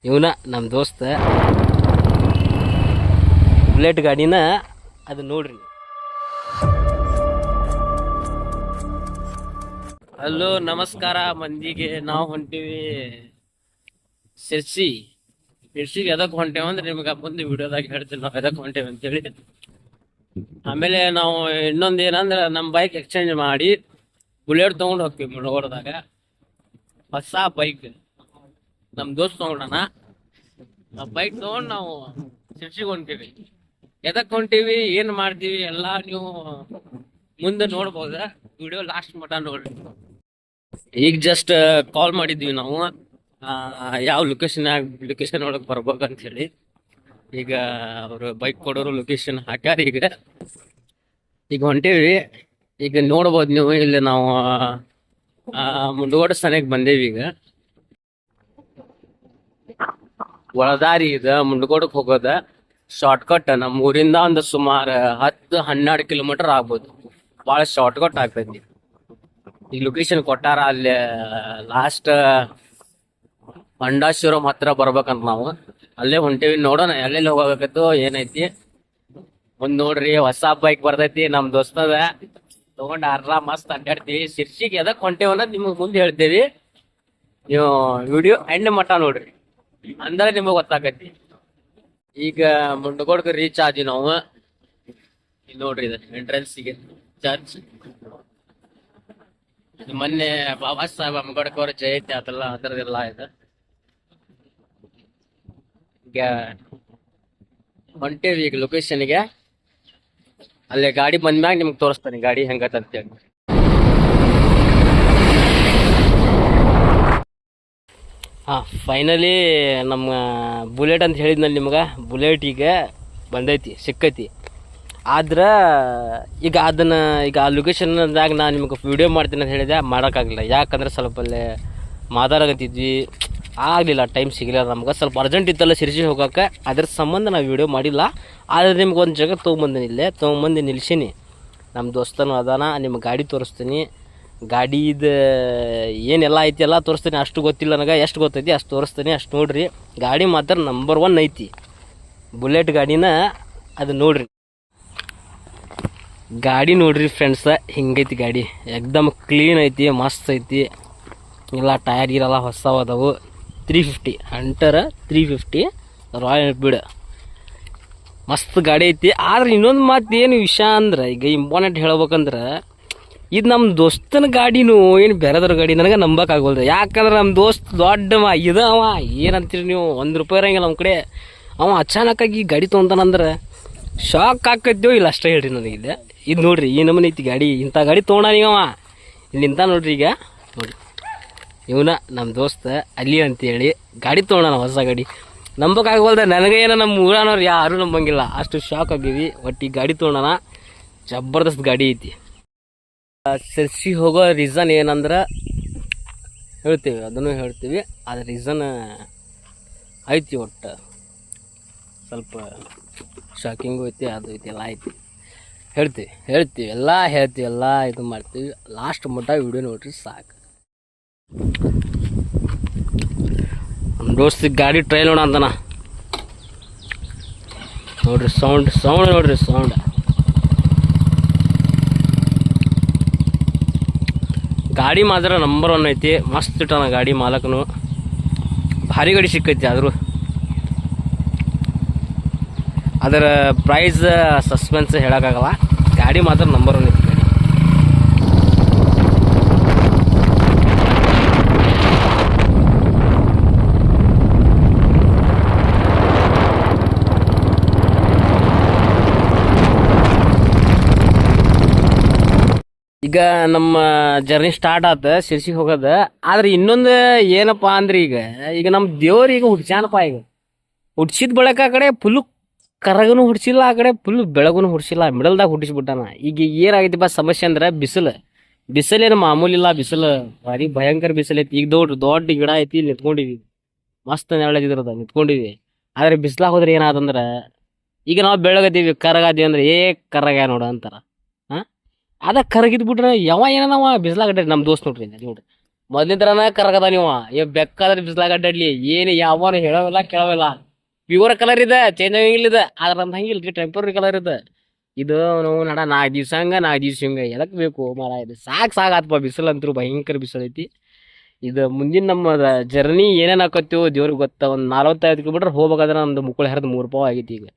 ಇವನ ನಮ್ಮ ದೋಸ್ತ ಬುಲೆಟ್ ಗಾಡಿನ ಅದು ನೋಡ್ರಿ. ಹಲೋ ನಮಸ್ಕಾರ ಮಂದಿಗೆ. ನಾವು ಹೊಂಟೀವಿ ಶಿರ್ಸಿಗೆ ಎದಕ್ಕೆ ಹೊಂಟೇವ ಅಂದ್ರೆ ನಿಮ್ಗೆ ಮುಂದೆ ವಿಡಿಯೋದಾಗ ಹೇಳ್ತೀವಿ ನಾವು ಎದಕ್ಕೆ ಹೊಂಟೇವೆ ಅಂತೇಳಿ. ಆಮೇಲೆ ನಾವು ಇನ್ನೊಂದು ಏನಂದ್ರೆ ನಮ್ಮ ಬೈಕ್ ಎಕ್ಸ್ಚೇಂಜ್ ಮಾಡಿ ಬುಲೆಟ್ ತೊಗೊಂಡು ಹೋಗ್ತೀವಿ ಮುಳಗೋಡದಾಗ. ಹೊಸ ಬೈಕ್ ನಮ್ಮ ದೋಸ್ತ್ ತೊಗೊಂಡನ. ಆ ಬೈಕ್ ತೊಗೊಂಡು ನಾವು ಶಿರ್ಸಿಗೆ ಹೊಂಟೀವಿ. ಎದಕ್ಕೆ ಹೊಂಟೀವಿ ಏನು ಮಾಡ್ತೀವಿ ಎಲ್ಲ ನೀವು ಮುಂದೆ ನೋಡ್ಬೋದ. ವಿಡಿಯೋ ಲಾಸ್ಟ್ ಮಟ ನೋಡ್ರಿ. ಈಗ ಜಸ್ಟ್ ಕಾಲ್ ಮಾಡಿದ್ವಿ ನಾವು ಯಾವ ಲೊಕೇಶನ್ ಒಳಗೆ ಬರ್ಬೇಕಂತ ಹೇಳಿ. ಈಗ ಅವರು ಬೈಕ್ ಕೊಡೋರು ಲೊಕೇಶನ್ ಹಾಕ್ಯಾರ. ಈಗ ಹೊಂಟೇವಿ. ಈಗ ನೋಡ್ಬೋದು ನೀವು ಇಲ್ಲಿ ನಾವು ಮುಂಡಗೋಡ ಸನಿಯಾಗಿ ಬಂದೇವಿ. ಈಗ ಒಳದಾರಿ ಇದೆ ಮುಂಡಗೋಡಕ್ಕೆ ಹೋಗೋದ ಶಾರ್ಟ್ಕಟ್. ನಮ್ಮ ಊರಿಂದ ಒಂದು ಸುಮಾರು 10-12 ಕಿಲೋಮೀಟರ್ ಆಗ್ಬೋದು. ಭಾಳ ಶಾರ್ಟ್ಕಟ್ ಆಗ್ತೈತಿ. ಈಗ ಲೊಕೇಶನ್ ಕೊಟ್ಟಾರ ಅಲ್ಲಿ ಲಾಸ್ಟ್ ಹೊಂಡಾಶಿವರಂ ಹತ್ರ ಬರ್ಬೇಕಂತ ನಾವು ಅಲ್ಲೇ ಹೊಂಟೇವಿ. ನೋಡೋಣ ಎಲ್ಲೆಲ್ಲಿ ಹೋಗಬೇಕತ್ತು ಏನೈತಿ ಮುಂದ್ ನೋಡ್ರಿ. ಹೊಸ ಬೈಕ್ ಬರ್ತೈತಿ ನಮ್ ದೋಸ್ತದ ತಗೊಂಡ್ ಆರಾಮ್ ಮಸ್ತ್ ಅಡ್ಡಾಡ್ತೀವಿ. ಶಿರ್ಸಿಗೆ ಎದಕ್ ಹೊಂಟೇವ ಅನ್ನೋದು ನಿಮಗ್ ಮುಂದೆ ಹೇಳ್ತೇವಿ. ನೀವು ವಿಡಿಯೋ ಎಂಡ್ ಮಟ್ಟ ನೋಡ್ರಿ ಅಂದ್ರೆ ನಿಮಗ್ ಗೊತ್ತಾಗತ್ತಿ. ಈಗ ಮುಂಡಗೋಡ್ಗೆ ರೀಚ್ ಆದ್ವಿ ನಾವು. ಇಲ್ಲಿ ನೋಡ್ರಿ ಇದು ಎಂಟ್ರೆನ್ಸಿಗೆ ಚರ್ಚ್. ಮೊನ್ನೆ ಬಾಬಾ ಸಾಹೇಬ್ ಅಂಬೇಡ್ಕರ್ ಅವ್ರ ಜಯಂತಿ ಆತಲ್ಲ ಅದರದೆಲ್ಲ ಇದೆ. ಈಗ ಹೊಂಟೇವಿ ಈಗ ಲೊಕೇಶನ್ಗೆ. ಅಲ್ಲೇ ಗಾಡಿ ಬಂದ್ಮ್ಯಾಗ ನಿಮ್ಗೆ ತೋರಿಸ್ತಾನೆ ಗಾಡಿ ಹೆಂಗತ್ತಂತೇಳಿ. ಫೈನಲಿ ನಮ್ಮ ಬುಲೆಟ್ ಅಂತ ಹೇಳಿದ್ನಲ್ಲಿ ನಿಮ್ಗೆ. ಬುಲೆಟ್ ಈಗ ಬಂದೈತಿ, ಸಿಕ್ಕೈತಿ. ಆದ್ರೆ ಈಗ ಅದನ್ನು ಈಗ ಆ ಲೊಕೇಶನ್ದಾಗ ನಾನು ನಿಮ್ಗೆ ವಿಡಿಯೋ ಮಾಡ್ತೀನಿ ಅಂತ ಹೇಳಿದೆ, ಮಾಡೋಕ್ಕಾಗಲಿಲ್ಲ. ಯಾಕಂದ್ರೆ ಸ್ವಲ್ಪ ಅಲ್ಲೇ ಮಾತಾಡಕತ್ತಿದ್ವಿ, ಆಗಲಿಲ್ಲ, ಟೈಮ್ ಸಿಗಲಿಲ್ಲ ನಮ್ಗೆ. ಸ್ವಲ್ಪ ಅರ್ಜೆಂಟ್ ಇತ್ತಲ್ಲ ಶಿರ್ಸಿ ಹೋಗೋಕೆ, ಅದ್ರ ಸಂಬಂಧ ನಾವು ವಿಡಿಯೋ ಮಾಡಿಲ್ಲ. ಆದರೆ ನಿಮ್ಗೆ ಒಂದು ಜಾಗ ತೊಗೊಂಬಂದಿನಿ, ಇಲ್ಲೇ ತೊಗೊಂಬಂದು ನಿಲ್ಸೀನಿ. ನಮ್ಮ ದೋಸ್ತನು ಅದಾನ, ನಿಮ್ಗೆ ಗಾಡಿ ತೋರಿಸ್ತೀನಿ. ಗಾಡಿದು ಏನೆಲ್ಲ ಐತಿ ಎಲ್ಲ ತೋರಿಸ್ತೀನಿ. ಅಷ್ಟು ಗೊತ್ತಿಲ್ಲ ನನಗೆ, ಎಷ್ಟು ಗೊತ್ತೈತಿ ಅಷ್ಟು ತೋರಿಸ್ತೀನಿ. ಅಷ್ಟು ನೋಡ್ರಿ. ಗಾಡಿ ಮಾತ್ರ ನಂಬರ್ 1 ಐತಿ, ಬುಲೆಟ್ ಗಾಡಿನ. ಅದು ನೋಡ್ರಿ, ಗಾಡಿ ನೋಡ್ರಿ ಫ್ರೆಂಡ್ಸ, ಹಿಂಗೈತಿ ಗಾಡಿ. ಎಕ್ದಮ್ ಕ್ಲೀನ್ ಐತಿ, ಮಸ್ತ್ ಐತಿ. ಎಲ್ಲ ಟಯರ್ ಗೀರೆಲ್ಲ ಹೊಸವು ಅದಾವು. 350 ಹಂಟರ್ 350 ರಾಯಲ್ ಎನ್ಫೀಲ್ಡ್ ಮಸ್ತ್ ಗಾಡಿ ಐತಿ. ಆದ್ರೆ ಇನ್ನೊಂದು ಮಾತು ಏನು ವಿಷಯ ಅಂದ್ರೆ, ಈಗ ಇಂಪಾರ್ಟೆಂಟ್ ಹೇಳ್ಬೇಕಂದ್ರೆ, ಇದು ನಮ್ಮ ದೋಸ್ತನ ಗಾಡಿನೂ ಏನು ಬೇರೆದವ್ರ ಗಾಡಿ ನನಗೆ ನಂಬಕ್ಕಾಗಲ್ರಿ. ಯಾಕಂದ್ರೆ ನಮ್ಮ ದೋಸ್ತ್ ದೊಡ್ಡ ಅವ ಏನಂತೀರಿ ನೀವು, ₹1 ಇರಂಗಿಲ್ಲ ನಮ್ಮ ಕಡೆ. ಅವ ಅಚಾನಕ್ಕಾಗಿ ಗಾಡಿ ತೊಗೊಂತಾನಂದ್ರೆ ಶಾಕ್ ಹಾಕೈತೇವೋ ಇಲ್ಲ ಅಷ್ಟೇ ಹೇಳ್ರಿ ನನಗಿದೆ. ಇದು ನೋಡ್ರಿ ಈ ನಮೂನೆ ಐತಿ ಗಾಡಿ. ಇಂಥ ಗಾಡಿ ತೊಗೊಂಡಾನೀಗವ ಇಲ್ಲಿ ನಿಂತ ನೋಡ್ರಿ. ಈಗ ನೋಡಿ ಇವನ ನಮ್ಮ ದೋಸ್ತ ಅಲ್ಲಿ ಅಂತೇಳಿ ಗಾಡಿ ತೊಗೊಂಡಾನ, ಹೊಸ ಗಾಡಿ. ನಂಬಕ್ಕಾಗಲ್ದ ನನಗೆ. ಏನೋ ನಮ್ಮ ಊರನವ್ರು ಯಾರು ನಂಬಂಗಿಲ್ಲ, ಅಷ್ಟು ಶಾಕ್ ಆಗೀವಿ. ಒಟ್ಟು ಈ ಗಾಡಿ ತೊಗೊಂಡಾನ, ಜಬರ್ದಸ್ತ್ ಗಾಡಿ ಐತಿ. ಶಿರ್ಸಿ ಹೋಗೋ ರೀಸನ್ ಏನಂದ್ರೆ ಹೇಳ್ತೀವಿ, ಅದನ್ನು ಹೇಳ್ತೀವಿ. ಅದ್ರ ರೀಸನ್ ಐತಿ, ಒಟ್ಟು ಸ್ವಲ್ಪ ಶಾಕಿಂಗು ಐತಿ, ಅದು ಐತಿ, ಎಲ್ಲ ಐತಿ. ಹೇಳ್ತೀವಿ ಎಲ್ಲ ಇದು ಮಾಡ್ತೀವಿ. ಲಾಸ್ಟ್ ಮಟ್ಟ ವಿಡಿಯೋ ನೋಡ್ರಿ ಸಾಕು. ನಮ್ಮ ದೋಸ್ತಿಗೆ ಗಾಡಿ ಟ್ರೈಲ್ ನೋಡ ಅಂತಾನ ನೋಡ್ರಿ. ಸೌಂಡ್ ನೋಡ್ರಿ, ಸೌಂಡ್. ಗಾಡಿ ಮಾತ್ರ ನಂಬರ್ 1 ಐತಿ, ಮಸ್ತ್ ಇಟ್ಟಾನ ಗಾಡಿ ಮಾಲಕನು. ಭಾರಿ ಗಾಡಿ ಸಿಕ್ಕೈತಿ. ಆದರೂ ಅದರ ಪ್ರೈಸ್ ಸಸ್ಪೆನ್ಸ್ ಹೇಳೋಕ್ಕಾಗಲ್ಲ. ಗಾಡಿ ಮಾತ್ರ ನಂಬರ್ 1 ಐತಿ ಗಾಡಿ. ಈಗ ನಮ್ಮ ಜರ್ನಿ ಸ್ಟಾರ್ಟ್ ಆತ ಶಿರ್ಸಿಗೆ ಹೋಗೋದ. ಆದ್ರೆ ಇನ್ನೊಂದು ಏನಪ್ಪ ಅಂದ್ರೆ, ಈಗ ನಮ್ಮ ದೇವ್ರು ಈಗ ಹುಡ್ಸ್ಯಾನಪ್ಪ. ಈಗ ಹುಡ್ಸಿದ ಬಳಕ ಆ ಕಡೆ ಫುಲ್ಲು ಕರಗನು ಹುಡ್ಸಿಲ್ಲ, ಆ ಕಡೆ ಫುಲ್ ಬೆಳಗುನು ಹುಡ್ಸಿಲ್ಲ, ಮಿಡಲ್ದಾಗ ಹುಡ್ಸಿಬಿಟ್ಟಾನ. ಈಗ ಏನಾಗೈತಿಪ್ಪ ಸಮಸ್ಯೆ ಅಂದ್ರೆ, ಬಿಸಿಲೇನು ಮಾಮೂಲಿ ಇಲ್ಲ. ಬಿಸಿಲು ಭಾರಿ ಭಯಂಕರ ಬಿಸಿಲೈತಿ. ಈಗ ದೊಡ್ಡ ಗಿಡ ಐತಿ, ನಿಂತ್ಕೊಂಡಿವಿ. ಮಸ್ತ್ ನೆರಳದಿದ್ರದ ನಿಂತ್ಕೊಂಡಿವಿ. ಆದ್ರೆ ಬಿಸಿಲಾಗ ಹೋದ್ರೆ ಏನಾದಂದ್ರೆ, ಈಗ ನಾವು ಬೆಳಗದೀವಿ, ಕರಗಾದೀವಿ ಅಂದ್ರೆ ಕರಗ ನೋಡ ಅಂತಾರ. ಅದ ಕರಗಿದ್ ಬಿಟ್ರೆ ಯಾವ ಏನವ ಬಿಸಿಲಾಗಡ್ರಿ. ನಮ್ಮ ದೋಸ್ತ್ ನೋಡ್ರಿ ನೋಡ್ರಿ ಮೊದ್ಲಿನ ತರನ ಕರಗದ ನೀವು ಬೇಕಾದ್ರೆ ಬಿಸಿಲಾಗ ಅಡ್ಡಾಡ್ಲಿ ಏನು ಯಾವನು ಹೇಳೋವಿಲ್ಲ ಕೇಳೋವಿಲ್ಲ ಪ್ಯೂರ್ ಕಲರ್ ಇದೆ ಚೇಂಜ್ ಆಗಂಗಿಲ್ಲ ಇದೆ ಆದ್ರ ನಮ್ದು ಹಂಗಿಲ್ರಿ ಟೆಂಪ್ರರಿ ಕಲರ್ ಇದೆ ಇದು ನಾವು ನಡ 4 ದಿವ್ಸ ಹಂಗ 4 ದಿವ್ಸ ಹಿಂಗ ಎದಕ್ ಬೇಕು ಮರ ಇದು ಸಾಕಾಗತ್ತಪ್ಪ ಬಿಸಿಲು ಅಂತೂ ಭಯಂಕರ ಬಿಸಿಲು ಐತಿ ಇದು ಮುಂದಿನ ನಮ್ಮ ಜರ್ನಿ ಏನೇನ್ ಹಾಕತ್ತೀವೋ ದೇವ್ರಿಗೆ ಗೊತ್ತ ಒಂದ್ 45 ಕಿಲೋಮೀಟರ್ ಹೋಗ್ಬೇಕಾದ್ರೆ ನಮ್ದು ಮುಕ್ಕಳು ಹರಿದು 3 ಪಾವ್ ಆಗೈತಿ ಈಗ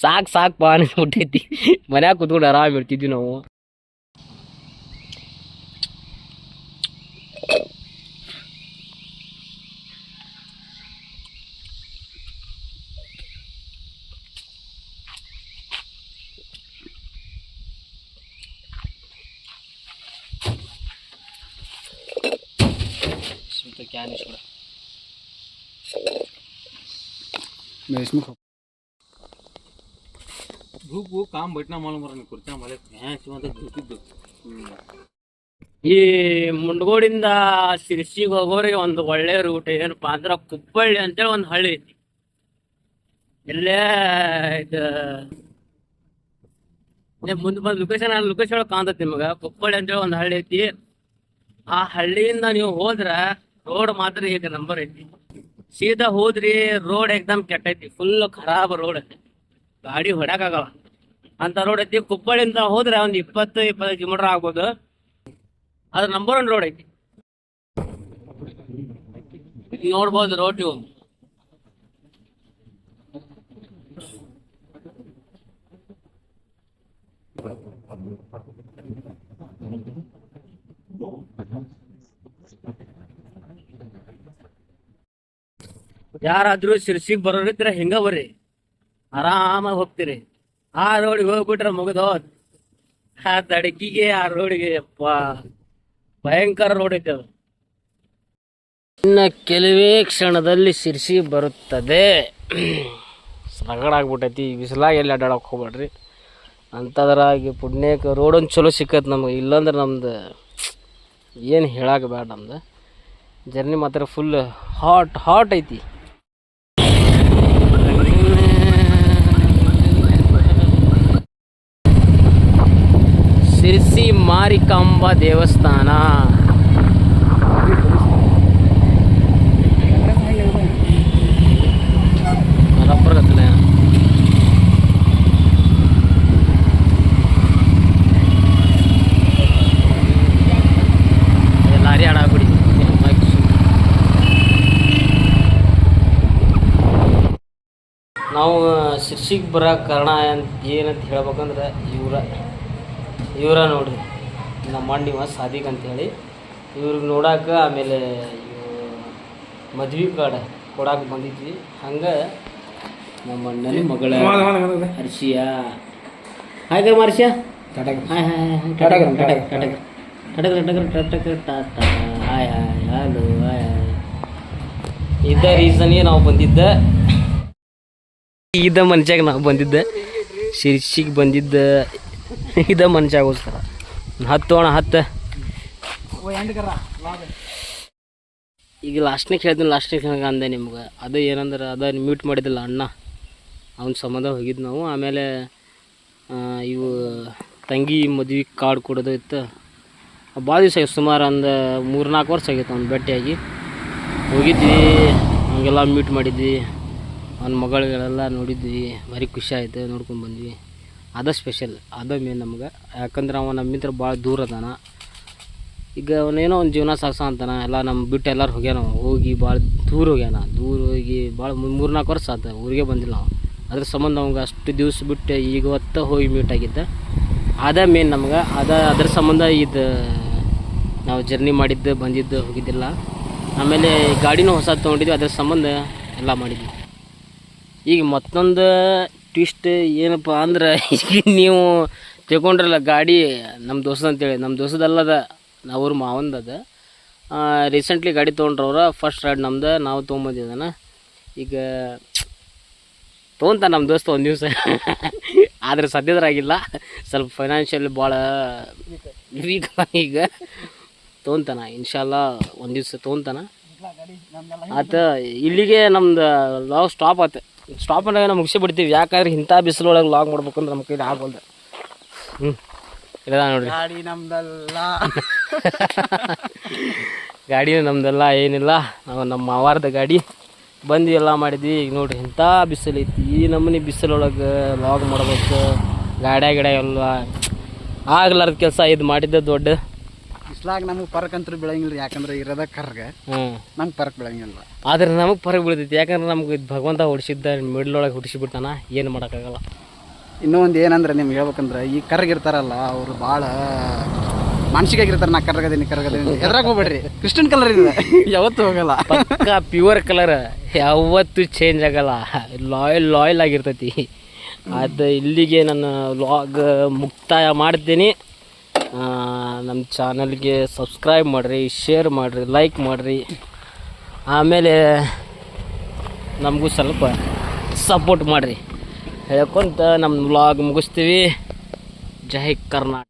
ಸಾಕು ಅನಿಸ್ಬಿಟ್ಟೈತಿ ಮನ್ಯಾಗ ಕುತ್ಕೊಂಡು ಆರಾಮ್ ಇರ್ತಿದ್ವಿ ನಾವು क्या नहीं छोड़ा मैं इसमें भूख वो काम बैठना मालूम रहा कुर्चा माले ಧೂಪಿದ್ದು ಈ ಮುಂಡಗೋಡಿಂದ ಶಿರ್ಸಿಗೆ ಹೋಗೋರಿಗೆ ಒಂದು ಒಳ್ಳೆ ರೂಟ್ ಏನಪ್ಪಾ ಅಂದ್ರೆ ಕುಪ್ಪಳ್ಳಿ ಅಂತೇಳಿ ಒಂದು ಹಳ್ಳಿ ಐತಿ ಇಲ್ಲೇ ಇದು ಮುಂದೆ ಬಂದು ಲೊಕೇಶನ್ ಕಾಣ್ತೈತಿ ನಿಮಗೆ ಕುಪ್ಪಳ್ಳಿ ಅಂತೇಳಿ ಒಂದು ಹಳ್ಳಿ ಐತಿ ಆ ಹಳ್ಳಿಯಿಂದ ನೀವು ಹೋದ್ರ ರೋಡ್ ಮಾತ್ರ ಈಗ ನಂಬರ್ ಐತಿ ಸೀದಾ ಹೋದ್ರಿ ರೋಡ್ ಎಕ್ದಮ್ ಕೆಟ್ಟೈತಿ ಫುಲ್ ಖರಾಬ್ ರೋಡ್ ಐತಿ ಗಾಡಿ ಹೊಡ್ಯಾಕಾಗಲ್ಲ ಅಂತ ರೋಡ್ ಐತಿ ಕುಪ್ಪಳಿಂದ ಹೋದ್ರೆ ಒಂದ್ 20-25 ಕಿಲೋಮೀಟರ್ ಆಗ್ಬೋದು ಅದ್ರ ನಂಬರ್ 1 ರೋಡ್ ಐತಿ ನೋಡ್ಬೋದು ರೋಡ್ ನೀವು ಯಾರಾದ್ರೂ ಶಿರ್ಸಿಗೆ ಬರೋರಿದ್ರೆ ಹಿಂಗ ಬರ್ರಿ ಆರಾಮಾಗಿ ಹೋಗ್ತೀರಿ ಆ ರೋಡಿಗೆ ಹೋಗ್ಬಿಟ್ರೆ ಮುಗಿದೋದ್ ಆ ತಡಕಿಗೆ ಆ ರೋಡಿಗೆ ಭಯಂಕರ ರೋಡ್ ಐತೆ ಅದು ಇನ್ನು ಕೆಲವೇ ಕ್ಷಣದಲ್ಲಿ ಶಿರ್ಸಿ ಬರುತ್ತದೆ ರಗಡಾಗ್ಬಿಟ್ಟೈತಿ ಬಿಸಿಲಾಗ ಎಲ್ಲಿ ಅಡ್ಡಾಡಕ್ಕೆ ಹೋಗ್ಬೇಡ್ರಿ ಅಂಥದ್ರಾಗಿ ಪುಣ್ಯಕ್ಕೆ ರೋಡ್ ಒಂದು ಚಲೋ ಸಿಕ್ಕತ್ ನಮಗೆ ಇಲ್ಲಾಂದ್ರೆ ನಮ್ದು ಏನು ಹೇಳಕ್ಕೆ ಬೇಡ ನಮ್ದು ಜರ್ನಿ ಮಾತ್ರ ಫುಲ್ ಹಾಟ್ ಐತಿ ಶಿರ್ಸಿ ಮಾರಿಕಾಂಬಾ ದೇವಸ್ಥಾನ ಲಾರಿ ಆಡಾಗ್ಬಿಡಿ ನಾವು ಶಿರ್ಸಿಗೆ ಬರೋ ಕಾರಣ ಏನಂತ ಹೇಳ್ಬೇಕಂದ್ರೆ ಇವರ ನೋಡ್ರಿ ನಮ್ಮ ಮಂಡಿವ ಸಾದಿಕ್ ಅಂತೇಳಿ ಇವ್ರಿಗೆ ನೋಡಕ್ಕೆ ಆಮೇಲೆ ಮದ್ವೆ ಕಾರ್ಡ್ ಕೊಡಕ್ಕೆ ಬಂದಿದ್ವಿ ಹಂಗೆ ನಮ್ಮ ಅಣ್ಣನ ಮಗಳ ಹರ್ಷಿಯ ಹಾಗೆ ಮರ್ಷಿಯ ಹಾಯ್ ಹಲೋ ಇದ ರೀಸನ್ಗೆ ನಾವು ಬಂದಿದ್ದ ಇದ ಮನುಷ್ಯಾಗ ನಾವು ಬಂದಿದ್ದೆ ಶಿರ್ಸಿಗೆ ಬಂದಿದ್ದ ಇದ ಮನುಷ್ಯಾಗೋಸ್ಕರ ಹತ್ತೋಣ ಈಗ ಲಾಸ್ಟ್ನಾಗ ಹೇಳ್ತೀನಿ ಅಂದೆ ನಿಮ್ಗೆ ಅದು ಏನಂದ್ರೆ ಅದ ಮ್ಯೂಟ್ ಮಾಡಿದಿಲ್ಲ ಅಣ್ಣ ಅವನ ಸಂಬಂಧ ಹೋಗಿದ್ದು ನಾವು ಆಮೇಲೆ ಇವು ತಂಗಿ ಮದ್ವೆ ಕಾರ್ಡ್ ಕೊಡೋದು ಇತ್ತು ಭಾಳ ದಿವಸ ಆಗಿ ಸುಮಾರು ಒಂದು 3-4 ವರ್ಷ ಆಗಿತ್ತು ಅವ್ನು ಭೇಟಿಯಾಗಿ ಹೋಗಿದ್ವಿ ಹಂಗೆಲ್ಲ ಮ್ಯೂಟ್ ಮಾಡಿದ್ವಿ ಅವ್ನ ಮಗಳುಗಳೆಲ್ಲ ನೋಡಿದ್ವಿ ಭಾರಿ ಖುಷಿ ಆಯಿತು ನೋಡ್ಕೊಂಡು ಬಂದ್ವಿ ಅದ ಸ್ಪೆಷಲ್ ಅದ ಮೇನ್ ನಮ್ಗೆ ಯಾಕಂದ್ರೆ ಅವ ನಮ್ಮಿಂತ್ರ ಭಾಳ ದೂರ ಅದಾನ ಈಗ ಅವನೇನೋ ಒಂದು ಜೀವನ ಸಾಗಿಸೋ ಅಂತಾನ ಎಲ್ಲ ನಮ್ಮ ಬಿಟ್ಟು ಎಲ್ಲರೂ ಹೋಗ್ಯಾನ ಹೋಗಿ ಭಾಳ ದೂರ ಹೋಗಿ ಭಾಳ 3-4 ವರ್ಷ ಆತ ಊರಿಗೆ ಬಂದಿಲ್ಲ ನಾವು ಅದ್ರ ಸಂಬಂಧ ಅವಂಗೆ ಅಷ್ಟು ದಿವ್ಸ ಬಿಟ್ಟು ಈಗ ಹೊತ್ತು ಹೋಗಿ ಮೀಟ್ ಆಗಿದ್ದ ಅದ ಮೇನ್ ನಮ್ಗೆ ಅದ್ರ ಸಂಬಂಧ ಇದು ನಾವು ಜರ್ನಿ ಮಾಡಿದ್ದು ಬಂದಿದ್ದು ಹೋಗಿದ್ದಿಲ್ಲ ಆಮೇಲೆ ಗಾಡಿನೂ ಹೊಸ ತೊಗೊಂಡಿದ್ವಿ ಅದ್ರ ಸಂಬಂಧ ಎಲ್ಲ ಮಾಡಿದ್ವಿ ಈಗ ಮತ್ತೊಂದು ಟ್ವಿಸ್ಟ್ ಏನಪ್ಪ ಅಂದ್ರೆ ಈಗ ನೀವು ತಿಳ್ಕೊಂಡ್ರಲ್ಲ ಗಾಡಿ ನಮ್ಮ ದೋಸ್ತ ಅಂತೇಳಿ ನಮ್ಮ ದೋಸ್ತದಲ್ಲದ ಅವ್ರ ಮಾವಂದದ ರೀಸೆಂಟ್ಲಿ ಗಾಡಿ ತೊಗೊಂಡ್ರವ್ರ ಫಸ್ಟ್ ರೈಡ್ ನಮ್ದು ನಾವು ತೊಗೊಂಬಂದಿದ್ದಾನ ಈಗ ತೊಗೊಂತ ನಮ್ಮ ದೋಸ್ತ ಒಂದು ದಿವಸ ಆದರೆ ಸದ್ಯದ್ರಾಗಿಲ್ಲ ಸ್ವಲ್ಪ ಫೈನಾನ್ಷಿಯಲ್ ಭಾಳ ವೀಕ್ ಈಗ ತೊಗೊಂತಾನ ಇನ್ಶಾಲ್ಲ ಒಂದು ದಿವಸ ತೊಗೊಂತಾನ ಆತ ಇಲ್ಲಿಗೆ ನಮ್ದು ಲಾಗ್ ಸ್ಟಾಪ್ ಆಯ್ತು ಸ್ಟಾಪ್ ಅಂದಾಗ ನಾವು ಮುಗಿಸಿ ಬಿಡ್ತೀವಿ ಯಾಕಂದ್ರೆ ಇಂಥ ಬಿಸಿಲೊಳಗೆ ಲಾಗ್ ಮಾಡ್ಬೇಕಂದ್ರೆ ನಮ್ಮ ಕೈಲಿ ಆಗೋಲ್ದು ಇಲ್ಲ ನೋಡ್ರಿ ಗಾಡಿ ನಮ್ದಲ್ಲ ಗಾಡಿ ನಮ್ದೆಲ್ಲ ಏನಿಲ್ಲ, ನಾವು ನಮ್ಮ ಮಾವಾರ್ದ ಗಾಡಿ ಬಂದು ಎಲ್ಲ ಮಾಡಿದ್ವಿ. ಈಗ ನೋಡ್ರಿ ಇಂಥ ಬಿಸಿಲು ಐತಿ. ಈ ನಮೂನಿ ಬಿಸಿಲೊಳಗೆ ಲಾಗ್ ಮಾಡ್ಬೇಕು, ಗಾಡ್ಯಾಗ ಎಲ್ಲ ಆಗ್ಲಾರ್ದ ಕೆಲಸ ಇದು ಮಾಡಿದ್ದೆ ದೊಡ್ಡ. ಬಿಸ್ಲಾಗ ನಮಗೆ ಪರಕ್ ಅಂತೂ ಬೆಳಂಗಿಲ್ಲ, ಯಾಕಂದ್ರೆ ಇರೋದ ಕರ್ಗೆ ನಮ್ಗೆ ಪರಕ್ ಬೆಳಂಗಿಲ್ಲ. ಆದ್ರೆ ನಮಗೆ ಪರಕ್ ಬೀಳ್ತೈತಿ, ಯಾಕಂದ್ರೆ ನಮ್ಗೆ ಭಗವಂತ ಹೊಡಿಸಿದ್ದ ಮಿಡ್ಲೊಳಗೆ ಹುಡಿಸಿಬಿಟ್ಟಾನ, ಏನು ಮಾಡೋಕ್ಕಾಗಲ್ಲ. ಇನ್ನೂ ಒಂದು ಏನಂದ್ರೆ ನಿಮ್ಗೆ ಹೇಳ್ಬೇಕಂದ್ರೆ ಈ ಕರ್ಗಿರ್ತಾರಲ್ಲ ಅವರು ಭಾಳ ಮಾನಸಿಕಾಗಿರ್ತಾರೆ. ನಾ ಕರ್ಗದೇನಿ ಎದ್ರಾಗ ಹೋಗ್ಬೇಡ್ರಿ, ಕ್ರಿಸ್ಟನ್ ಕಲರ್ ಇದೆ ಯಾವತ್ತೂ ಹೋಗಲ್ಲ. ಪಕ್ಕ ಪ್ಯೂರ್ ಕಲರ್ ಯಾವತ್ತೂ ಚೇಂಜ್ ಆಗಲ್ಲ, ಲಾಯಲ್ ಆಗಿರ್ತೈತಿ. ಅದು ಇಲ್ಲಿಗೆ ನನ್ನ ವ್ಲಾಗ್ ಮುಕ್ತಾಯ ಮಾಡ್ತೀನಿ. ನಮ್ಮ ಚಾನಲ್ಗೆ ಸಬ್ಸ್ಕ್ರೈಬ್ ಮಾಡಿರಿ, ಶೇರ್ ಮಾಡಿರಿ, ಲೈಕ್ ಮಾಡಿರಿ. ಆಮೇಲೆ ನಮಗೂ ಸ್ವಲ್ಪ ಸಪೋರ್ಟ್ ಮಾಡಿರಿ ಹೇಳ್ಕೊಂತ ನಮ್ಮ ವ್ಲಾಗ್ ಮುಗಿಸ್ತೀವಿ. ಜೈ ಕರ್ನಾಟಕ.